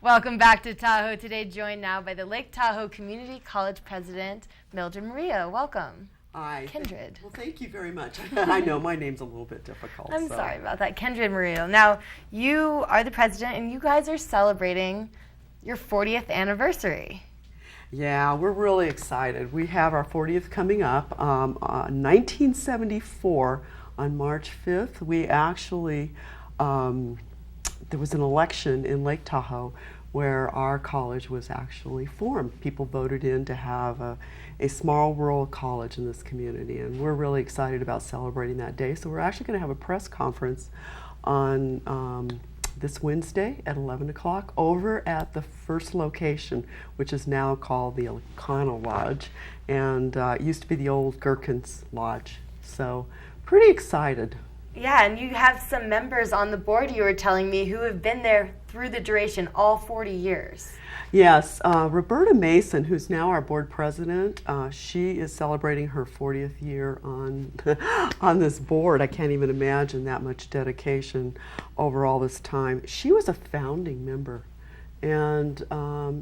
Welcome back to Tahoe. Today joined now by the Lake Tahoe Community College President, Mildred Maria. Welcome. Hi. Kindred. Well, thank you very much. I know my name's a little bit difficult. I'm sorry about that. Kindred Maria. Now, you are the president, and you guys are celebrating your 40th anniversary. Yeah, we're really excited. We have our 40th coming up. 1974, on March 5th, we actually, there was an election in Lake Tahoe where our college was actually formed. People voted in to have a small rural college in this community, and we're really excited about celebrating that day. So we're actually going to have a press conference on this Wednesday at 11 o'clock over at the first location, which is now called the Econo Lodge, and it used to be the old Gherkins Lodge. So pretty excited. Yeah, and you have some members on the board, you were telling me, who have been there through the duration, all 40 years. Yes, Roberta Mason, who's now our board president, she is celebrating her 40th year on on this board. I can't even imagine that much dedication over all this time. She was a founding member, and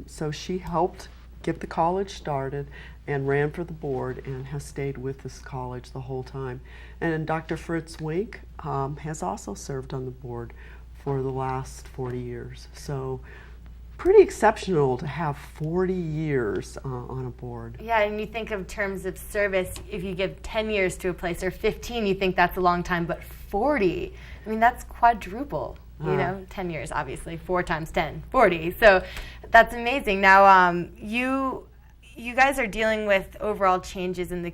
so she helped get the college started and ran for the board and has stayed with this college the whole time. And Dr. Fritz Wink has also served on the board for the last 40 years. So pretty exceptional to have 40 years on a board. Yeah, and you think of terms of service, if you give 10 years to a place or 15, you think that's a long time, but 40, I mean, that's quadruple. You know, 10 years, obviously, 4 times 10, 40. So that's amazing. Now, you guys are dealing with overall changes in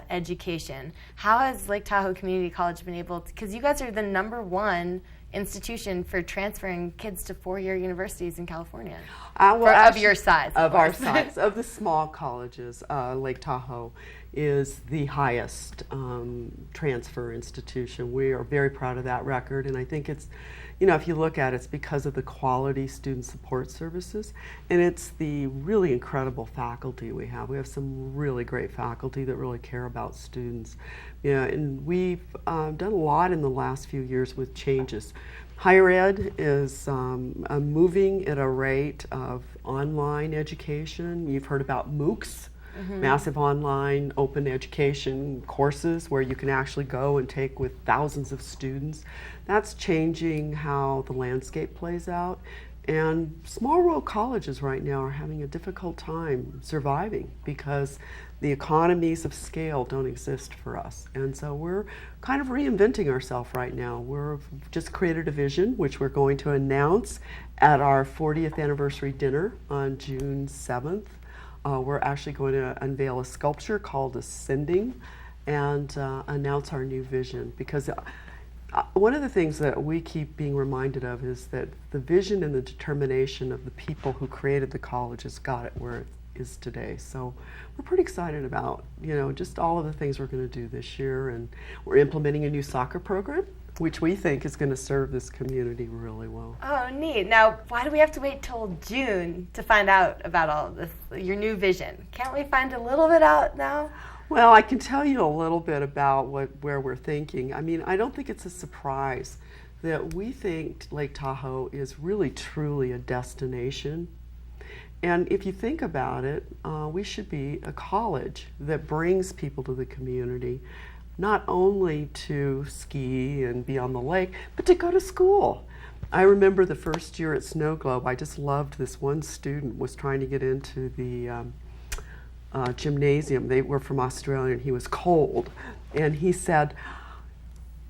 education. How has Lake Tahoe Community College been able to, because you guys are the #1 institution for transferring kids to 4-year universities in California, of your size. Of our size, of the small colleges, Lake Tahoe is the highest transfer institution. We are very proud of that record, and I think it's, you know, if you look at it, it's because of the quality student support services, and it's the really incredible faculty we have. We have some really great faculty that really care about students. Yeah, and we've done a lot in the last few years with changes. Higher ed is moving at a rate of online education. You've heard about MOOCs. Massive online open education courses where you can actually go and take with thousands of students. That's changing how the landscape plays out. And small rural colleges right now are having a difficult time surviving because the economies of scale don't exist for us. And so we're kind of reinventing ourselves right now. We've just created a vision, which we're going to announce at our 40th anniversary dinner on June 7th. We're actually going to unveil a sculpture called Ascending and announce our new vision, because one of the things that we keep being reminded of is that the vision and the determination of the people who created the college has got it where it is today. So we're pretty excited about, you know, just all of the things we're going to do this year, and we're implementing a new soccer program, which we think is going to serve this community really well. Oh, neat. Now, why do we have to wait till June to find out about all of this, your new vision? Can't we find a little bit out now? Well, I can tell you a little bit about where we're thinking. I mean, I don't think it's a surprise that we think Lake Tahoe is really truly a destination. And if you think about it, we should be a college that brings people to the community, not only to ski and be on the lake, but to go to school. I remember the first year at Snow Globe, I just loved this one student was trying to get into the gymnasium. They were from Australia, and he was cold. And he said,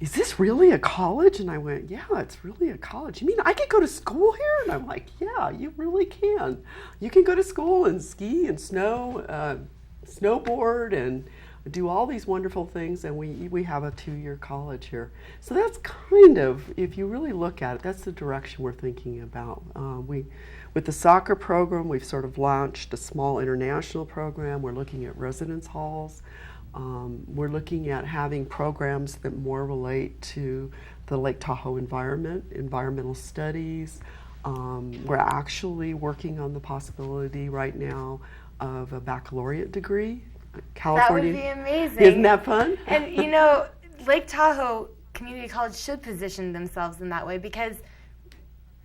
"Is this really a college?" And I went, "Yeah, it's really a college. You mean I can go to school here?" And I'm like, "Yeah, you really can. You can go to school and ski and snowboard and do all these wonderful things, and we have a 2-year college here." So that's kind of, if you really look at it, that's the direction we're thinking about. With the soccer program, we've sort of launched a small international program. We're looking at residence halls. We're looking at having programs that more relate to the Lake Tahoe environment, environmental studies. We're actually working on the possibility right now of a baccalaureate degree. California. That would be amazing. Isn't that fun? And you know, Lake Tahoe Community College should position themselves in that way, because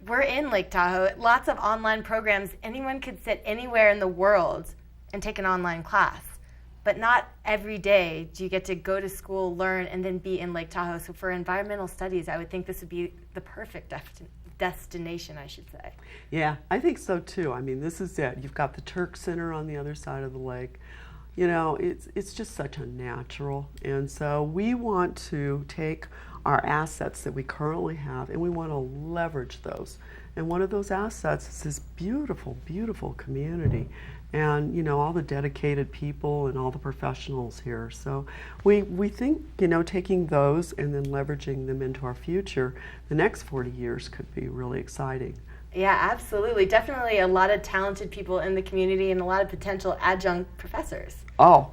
we're in Lake Tahoe. Lots of online programs. Anyone could sit anywhere in the world and take an online class. But not every day do you get to go to school, learn, and then be in Lake Tahoe. So for environmental studies, I would think this would be the perfect destination, I should say. Yeah, I think so too. I mean, this is it. You've got the Turk Center on the other side of the lake. You know, it's just such a natural. And so we want to take our assets that we currently have and we want to leverage those. And one of those assets is this beautiful, beautiful community. And, you know, all the dedicated people and all the professionals here. So we think, you know, taking those and then leveraging them into our future, the next 40 years could be really exciting. Yeah, absolutely. Definitely a lot of talented people in the community and a lot of potential adjunct professors. Oh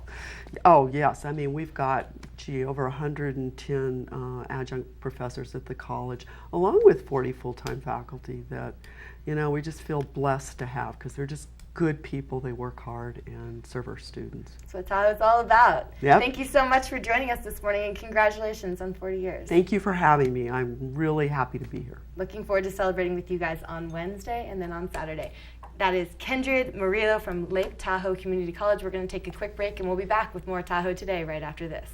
yes. I mean, we've got, over 110 adjunct professors at the college, along with 40 full-time faculty that, you know, we just feel blessed to have because they're just good people. They work hard and serve our students. That's what Tahoe's all about. Yep. Thank you so much for joining us this morning, and congratulations on 40 years. Thank you for having me. I'm really happy to be here. Looking forward to celebrating with you guys on Wednesday and then on Saturday. That is Kindred Murillo from Lake Tahoe Community College. We're going to take a quick break, and we'll be back with more Tahoe Today right after this.